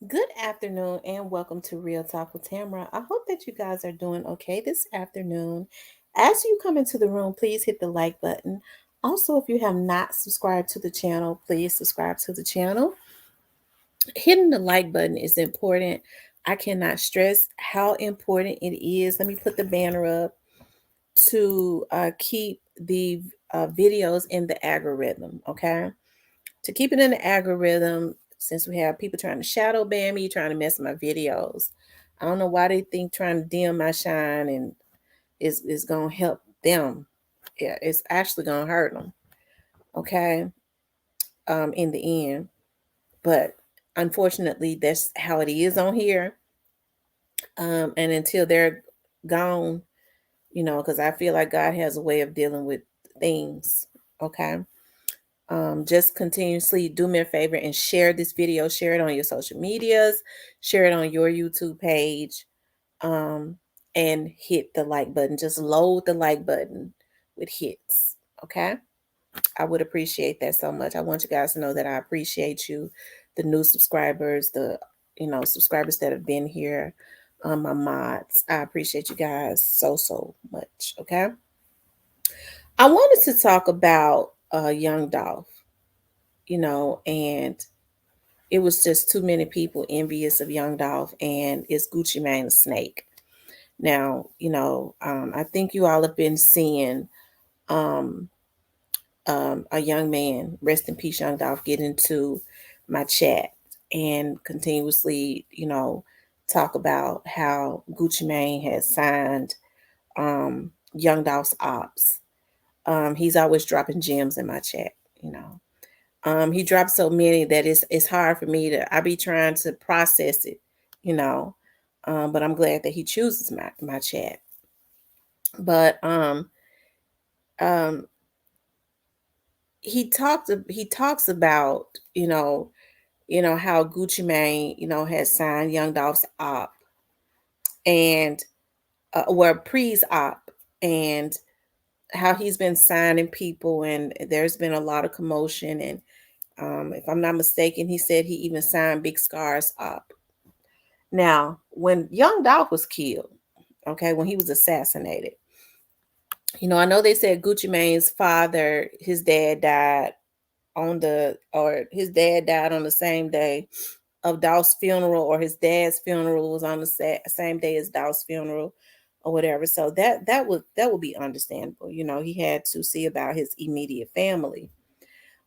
Good afternoon and welcome to Real Talk with Tamara. I hope that you guys are doing okay this afternoon. As you come into the room, please hit the like button. Also, if you have not subscribed to the channel, please subscribe to the channel. Hitting the like button is important. I cannot stress how important it is. Let me put the banner up to keep the videos in the algorithm, okay? To keep it in the algorithm, since we have people trying to shadow ban me, trying to mess my videos. I don't know why they think trying to dim my shine and is gonna help them. Yeah, it's actually gonna hurt them. Okay, in the end, but unfortunately, that's how it is on here. And until they're gone, because I feel like God has a way of dealing with things. Okay. Just continuously do me a favor and share this video, share it on your social medias, share it on your YouTube page, um, and hit the like button. Just load the like button with hits. Okay. I would appreciate that so much. I want you guys to know that I appreciate you, the new subscribers, the subscribers that have been here, my mods. I appreciate you guys so much. Okay. I wanted to talk about young Dolph, and it was just too many people envious of Young Dolph and it's Gucci Mane a snake. Now, I think you all have been seeing um, a young man, rest in peace, Young Dolph, get into my chat and continuously, talk about how Gucci Mane has signed Young Dolph's ops. He's always dropping gems in my chat, you know. He dropped so many that it's hard for me to I be trying to process it, you know. But I'm glad that he chooses my chat. But um he talks about, how Gucci Mane, has signed Young Dolph's op and Pre's op and how he's been signing people and there's been a lot of commotion and if I'm not mistaken, he said he even signed Big Scar's op. Now, when Young Dolph was killed, okay, when he was assassinated, I know they said Gucci Mane's father, his dad died on the same day of Dolph's funeral, or his dad's funeral was on the same day as Dolph's funeral, or whatever. So that would be understandable. He had to see about his immediate family.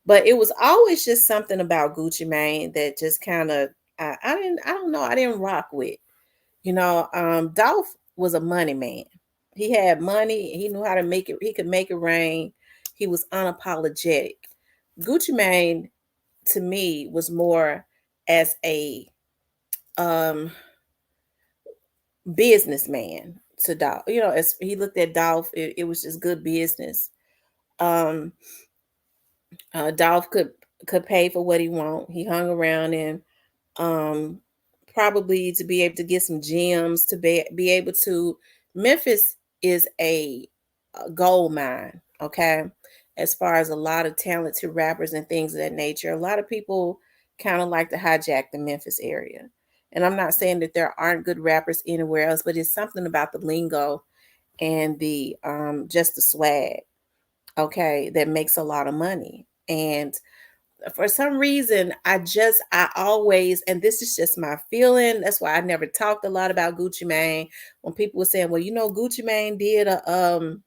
But it was always just something about Gucci Mane that just kind of I don't know, I didn't rock with. Dolph was a money man. He had money, he knew how to make it, he could make it rain. He was unapologetic. Gucci Mane to me was more as a um businessman to Dolph. As he looked at Dolph, it was just good business. Um Dolph could pay for what he want. He hung around and um probably to be able to get some gems to be able to Memphis is a gold mine, okay, as far as a lot of talented rappers and things of that nature. A lot of people kind of like to hijack the Memphis area, and I'm not saying that there aren't good rappers anywhere else, but it's something about the lingo and the just the swag, okay, that makes a lot of money. And for some reason, I always, and this is just my feeling. That's why I never talked a lot about Gucci Mane. When people were saying, well, Gucci Mane did a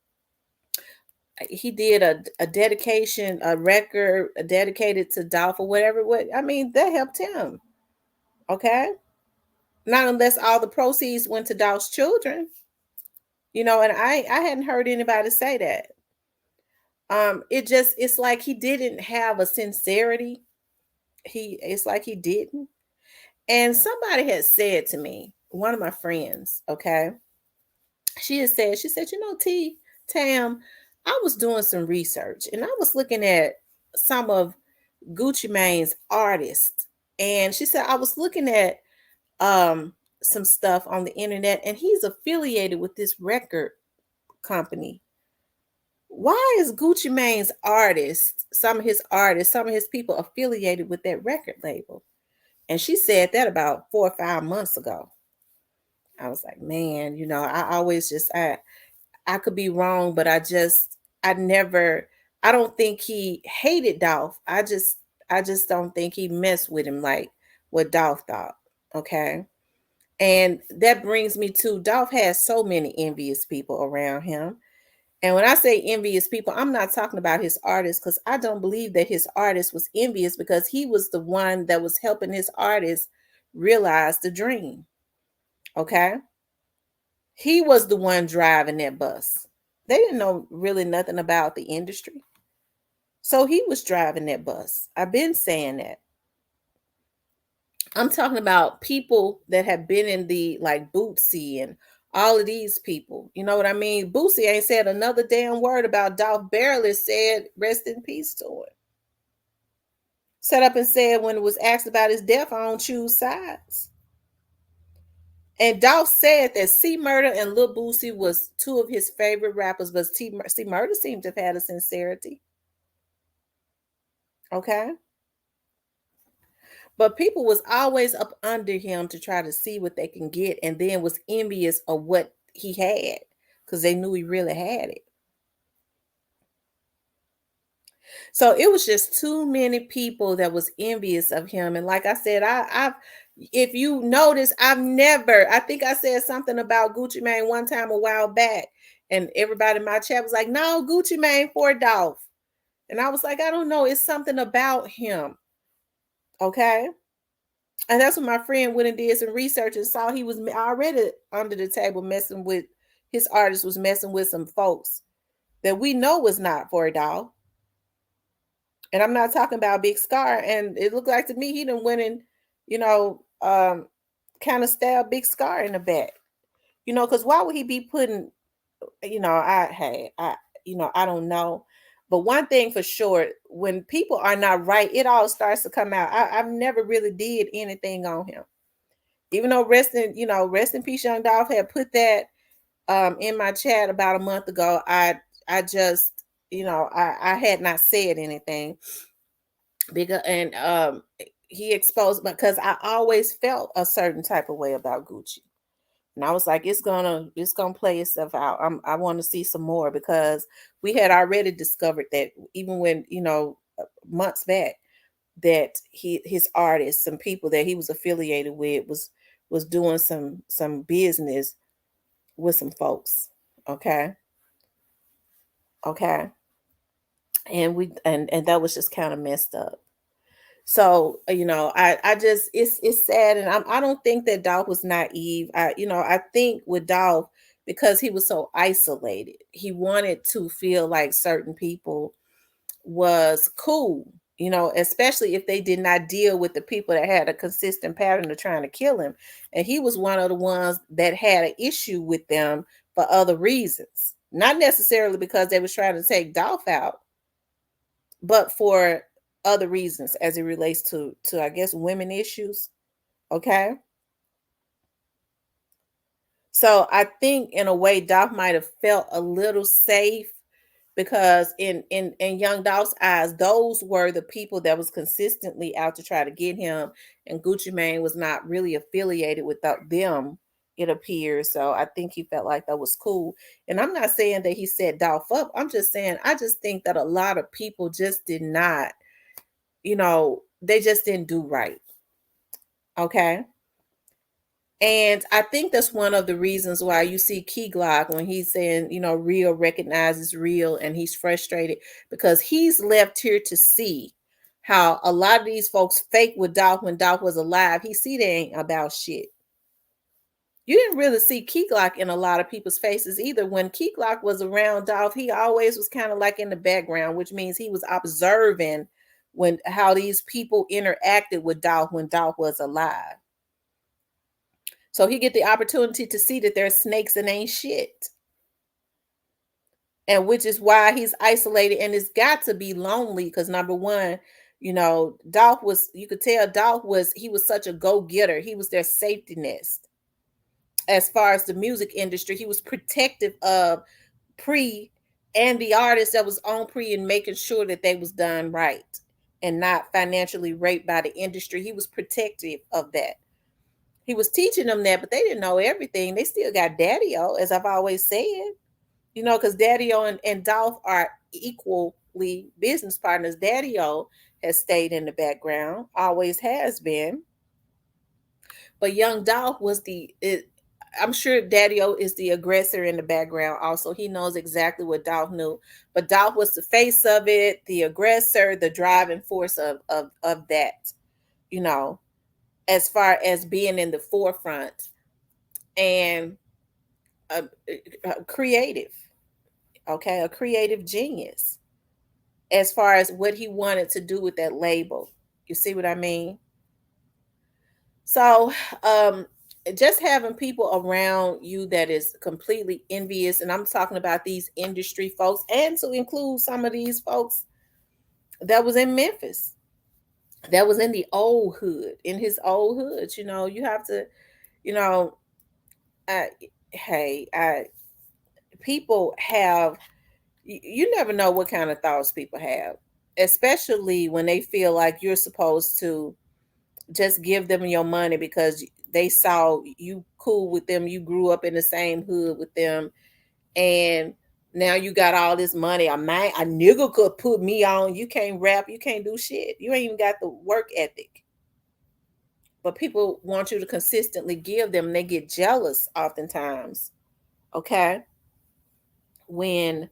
dedication, a record dedicated to Dolph or whatever. What I mean, that helped him. Okay. Not unless all the proceeds went to Dolph's children. And I hadn't heard anybody say that. It's like he didn't have a sincerity. It's like he didn't. And somebody had said to me, one of my friends, okay, she said, Tam, I was doing some research and I was looking at some of Gucci Mane's artists. And she said, I was looking at some stuff on the internet and he's affiliated with this record company. Why is Gucci Mane's artists, some of his people affiliated with that record label? And she said that about 4 or 5 months ago. I was like, man, I always just I could be wrong, but I never I don't think he hated Dolph. I just don't think he messed with him like what Dolph thought. Okay. And that brings me to Dolph has so many envious people around him. And when I say envious people, I'm not talking about his artist because I don't believe that his artist was envious because he was the one that was helping his artist realize the dream. Okay. He was the one driving that bus. They didn't know really nothing about the industry. So he was driving that bus. I've been saying that. I'm talking about people that have been in the like Bootsy and all of these people. You know what I mean? Bootsy ain't said another damn word about Dolph. Barely said rest in peace to him. Set up and said when it was asked about his death, I don't choose sides. And Dolph said that C Murder and Lil Boosie was two of his favorite rappers, but C Murder seemed to have had a sincerity. Okay. But people was always up under him to try to see what they can get and then was envious of what he had because they knew he really had it. So it was just too many people that was envious of him. And like I said, I've if you notice, I think I said something about Gucci Mane one time a while back, and everybody in my chat was like, no, Gucci Mane for Dolph. And I was like, I don't know, it's something about him. Okay. And that's when my friend went and did some research and saw he was already under the table messing with his artist was messing with some folks that we know was not for a dog. And I'm not talking about Big Scar. And it looked like to me he done went and, you know, kind of stabbed Big Scar in the back. Because why would he be putting, I don't know. But one thing for sure, when people are not right, it all starts to come out. I've never really did anything on him. Even though rest in peace, Young Dolph had put that in my chat about a month ago. I just, I had not said anything because and he exposed because I always felt a certain type of way about Gucci. And I was like, it's gonna play itself out. I want to see some more because we had already discovered that even when months back that his artists, some people that he was affiliated with was doing some business with some folks. Okay. Okay. And that was just kind of messed up. So I just it's sad, and I don't think that Dolph was naive. I think with Dolph, because he was so isolated, he wanted to feel like certain people was cool, especially if they did not deal with the people that had a consistent pattern of trying to kill him. And he was one of the ones that had an issue with them for other reasons, not necessarily because they was trying to take Dolph out, but for other reasons as it relates to I guess women issues. Okay. So I think in a way Dolph might have felt a little safe because in young Dolph's eyes, those were the people that was consistently out to try to get him, and Gucci Mane was not really affiliated with them, it appears. So I think he felt like that was cool. And I'm not saying that he set Dolph up. I'm just saying I just think that a lot of people just did not, they just didn't do right. Okay. And I think that's one of the reasons why you see Key Glock when he's saying, real recognizes real, and he's frustrated because he's left here to see how a lot of these folks fake with Dolph when Dolph was alive. He see they ain't about shit. You didn't really see Key Glock in a lot of people's faces either. When Key Glock was around Dolph, he always was kind of like in the background, which means he was observing when how these people interacted with Dolph when Dolph was alive. So he get the opportunity to see that there's snakes and ain't shit. And which is why he's isolated, and it's got to be lonely because number one, Dolph was, you could tell Dolph he was such a go-getter. He was their safety nest. As far as the music industry, he was protective of Pre and the artist that was on Pre and making sure that they was done right and not financially raped by the industry. He was protective of that. He was teaching them that, but they didn't know everything. They still got Daddy-O, as I've always said. Because Daddy-O and Dolph are equally business partners. Daddy-O has stayed in the background, always has been. But young Dolph I'm sure Daddy-O is the aggressor in the background also. He knows exactly what Dolph knew. But Dolph was the face of it, the aggressor, the driving force of that, you know, as far as being in the forefront and a creative, okay, a creative genius as far as what he wanted to do with that label. You see what I mean? So, just having people around you that is completely envious, and I'm talking about these industry folks, and to include some of these folks that was in Memphis, that was in the old hood, in his old hood. You have to, you know, I, hey, people have, you never know what kind of thoughts people have, especially when they feel like you're supposed to just give them your money because they saw you cool with them, you grew up in the same hood with them, and now you got all this money. A nigga could put me on. You can't rap, you can't do shit, you ain't even got the work ethic. But people want you to consistently give them, and they get jealous oftentimes. Okay, when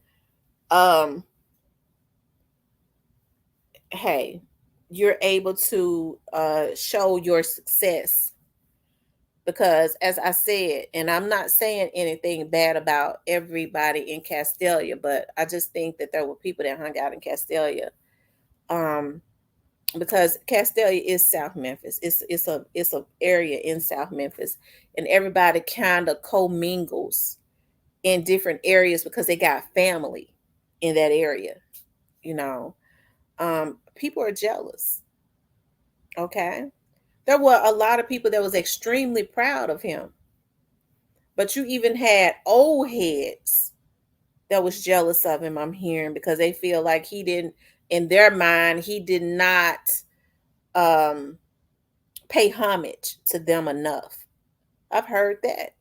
um hey, you're able to show your success. Because as I said, and I'm not saying anything bad about everybody in Castelia, but I just think that there were people that hung out in Castelia. Um, because Castelia is South Memphis. It's a area in South Memphis, and everybody kind of commingles in different areas because they got family in that area. You know, people are jealous. Okay, there were a lot of people that was extremely proud of him. But you even had old heads that was jealous of him, I'm hearing, because they feel like he didn't, in their mind, he did not um, pay homage to them enough. I've heard that.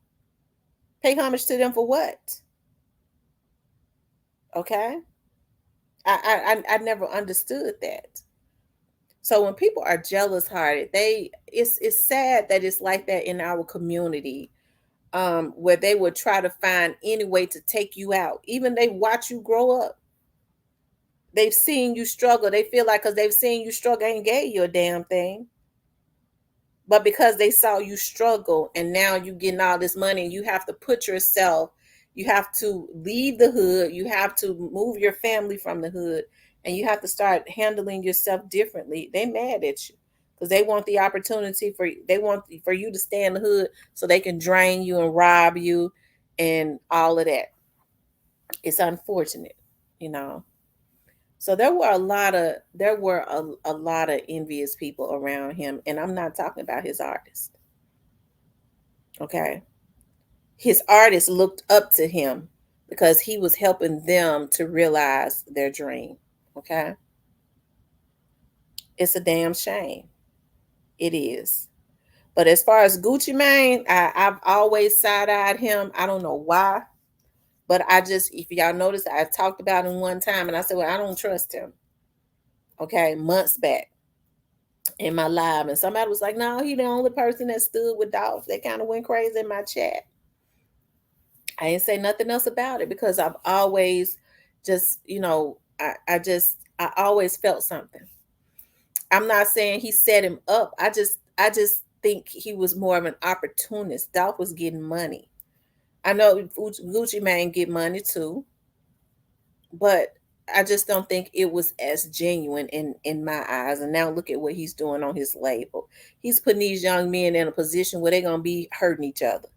Pay homage to them for what? Okay. I never understood that. So when people are jealous hearted, it's sad that it's like that in our community, where they would try to find any way to take you out. Even they watch you grow up. They've seen you struggle. They feel like because they've seen you struggle, ain't gave you a damn thing. But because they saw you struggle and now you getting all this money and you have to put yourself, you have to leave the hood, you have to move your family from the hood, and you have to start handling yourself differently. They mad at you because they want the opportunity they want for you to stay in the hood so they can drain you and rob you and all of that. It's unfortunate, you know. So there were a lot of envious people around him, and I'm not talking about his artist. Okay, his artists looked up to him because he was helping them to realize their dream. Okay, it's a damn shame. It is. But as far as Gucci Mane, I've always side-eyed him. I don't know why, but if y'all notice, I talked about him one time, and I said, well, I don't trust him. Okay, months back in my live, and somebody was like, no, he the only person that stood with Dolph. They kind of went crazy in my chat. I didn't say nothing else about it because I've always just, I always felt something. I'm not saying he set him up. I just think he was more of an opportunist. Dolph was getting money. I know Gucci Mane get money too, but I just don't think it was as genuine in my eyes. And now look at what he's doing on his label. He's putting these young men in a position where they're gonna be hurting each other.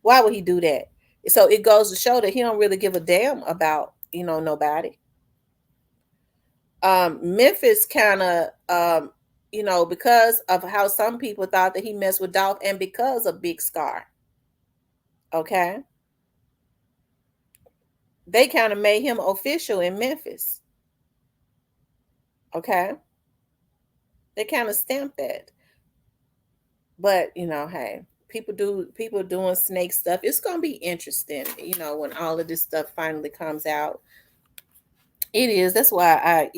Why would he do that? So it goes to show that he don't really give a damn about nobody. Memphis kind of because of how some people thought that he messed with Dolph, and because of Big Scar. Okay, they kind of made him official in Memphis. Okay. They kind of stamp that. But hey, people doing snake stuff. It's gonna be interesting, when all of this stuff finally comes out. It is. That's why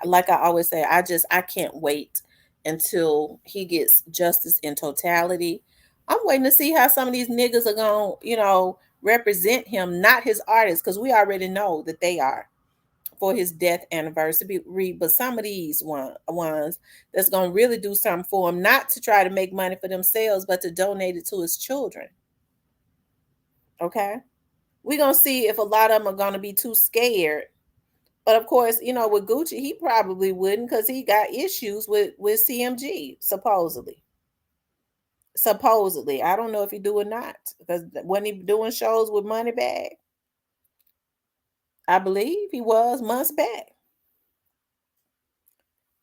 like I always say, I can't wait until he gets justice in totality. I'm waiting to see how some of these niggas are gonna, represent him, not his artists, because we already know that they are for his death anniversary. But some of these ones that's gonna really do something for him, not to try to make money for themselves, but to donate it to his children. Okay, we're gonna see if a lot of them are gonna be too scared. But of course, with Gucci, he probably wouldn't, because he got issues with CMG, supposedly. Supposedly, I don't know if he do or not, because when he doing shows with Moneybag, I believe he was months back.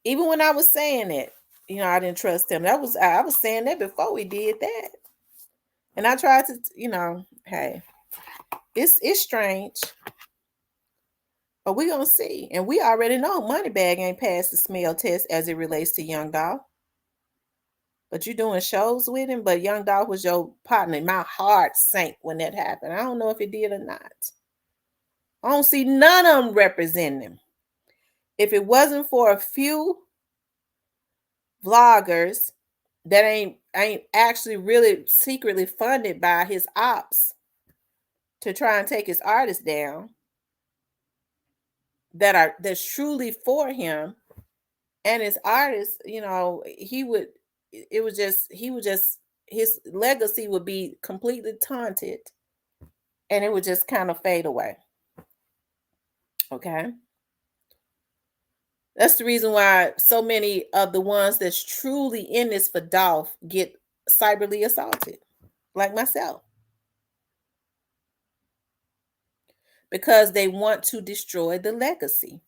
Even when I was saying it, I didn't trust him. I was saying that before we did that, and I tried to, hey, it's strange, but we gonna see, and we already know Moneybag ain't passed the smell test as it relates to Young Dolph. But you doing shows with him, but Young Dolph was your partner. My heart sank when that happened. I don't know if it did or not. I don't see none of them representing him. If it wasn't for a few vloggers that ain't actually really secretly funded by his ops to try and take his artists down, that's truly for him and his artists, he would it was just he would just his legacy would be completely taunted, and it would just kind of fade away. Okay. That's the reason why so many of the ones that's truly in this for Dolph get cyberly assaulted, like myself, because they want to destroy the legacy.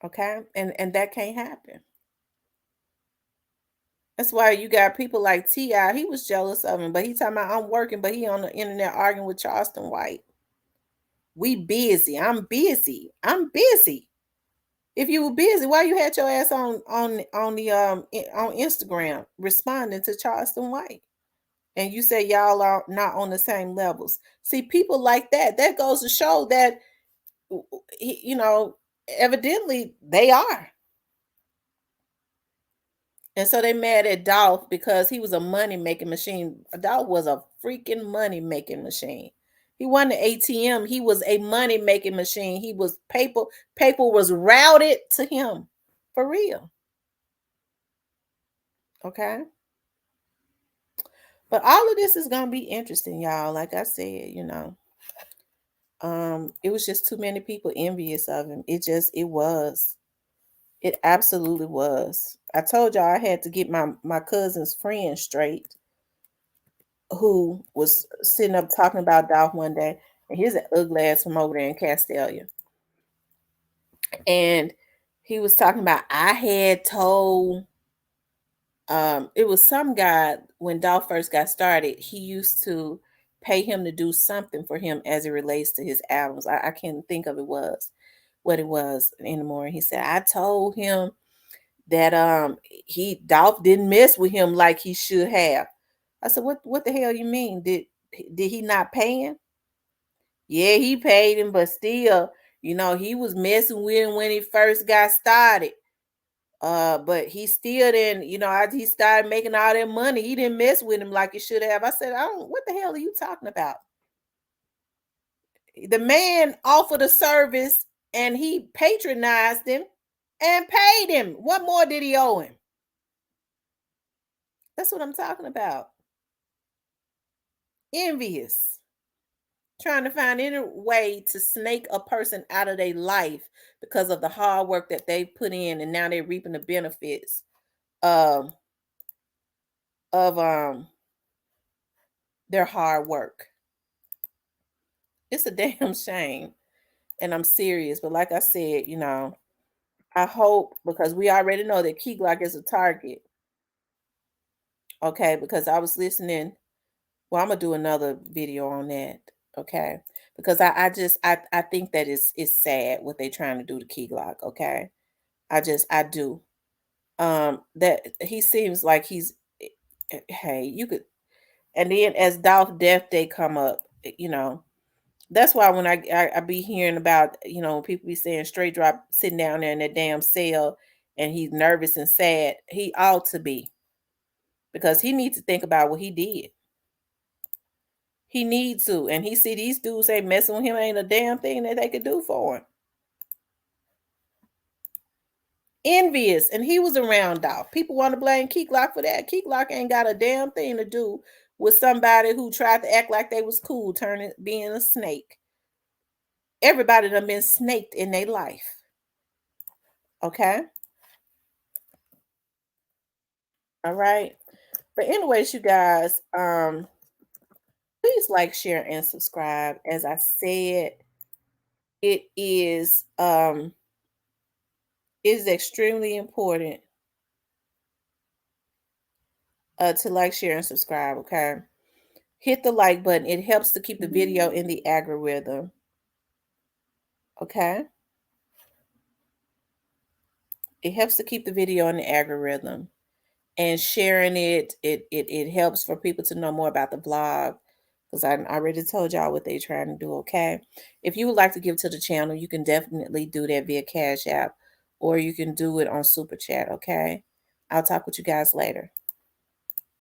Okay. And that can't happen. That's why you got people like T.I. He was jealous of him, but he talking about I'm working, but he on the internet arguing with Charleston White. We busy. I'm busy. I'm busy. If you were busy, why you had your ass on Instagram responding to Charleston White? And you say y'all are not on the same levels. See, people like that, that goes to show that, you know, evidently they are. And so they mad at Dolph because he was a money making machine. Dolph was a freaking money making machine. He won the ATM. He was a money making machine. He was paper was routed to him for real. Okay. But all of this is gonna be interesting, y'all. Like I said, it was just too many people envious of him. It was. It absolutely was. I told y'all I had to get my cousin's friend straight, who was sitting up talking about Dolph one day, and here's an ugly ass from over there in Castelia. And he was talking about I had told it was some guy when Dolph first got started, he used to pay him to do something for him as it relates to his albums. I can't think of what it was anymore. He said, I told him that Dolph didn't mess with him like he should have. I said, what the hell you mean? Did he not pay him? Yeah, he paid him, but still, he was messing with him when he first got started. But he still didn't, he started making all that money. He didn't mess with him like he should have. I said, I don't, what the hell are you talking about? The man offered a service and he patronized him and paid him. What more did he owe him? That's what I'm talking about. Envious. Trying to find any way to snake a person out of their life because of the hard work that they put in, and now they're reaping the benefits of their hard work. It's a damn shame. And I'm serious. But like I said, I hope, because we already know that Key Glock is a target. Okay, because I was listening. Well, I'm gonna do another video on that. Okay. Because I think that it's sad what they're trying to do to Key Glock. Okay. I do. That he seems like hey, you could, and then as Dolph Death Day come up, that's why when I be hearing about, people be saying Straight Drop sitting down there in that damn cell and he's nervous and sad. He ought to be, because he needs to think about what he did. He needs to, and he see these dudes ain't messing with him. Ain't a damn thing that they could do for him. Envious, and he was around Dolph. People want to blame Keek Lock for that. Keek Lock ain't got a damn thing to do with somebody who tried to act like they was cool, turning being a snake. Everybody done been snaked in their life. Okay. All right. But anyways, you guys, please like, share, and subscribe. As I said, it is extremely important to like, share, and subscribe. Okay. Hit the like button. It helps to keep the video in the algorithm. Okay. It helps to keep the video in the algorithm. And sharing it helps for people to know more about the vlog, because I already told y'all what they're trying to do. Okay. If you would like to give to the channel, you can definitely do that via Cash App, or you can do it on Super Chat. Okay. I'll talk with you guys later.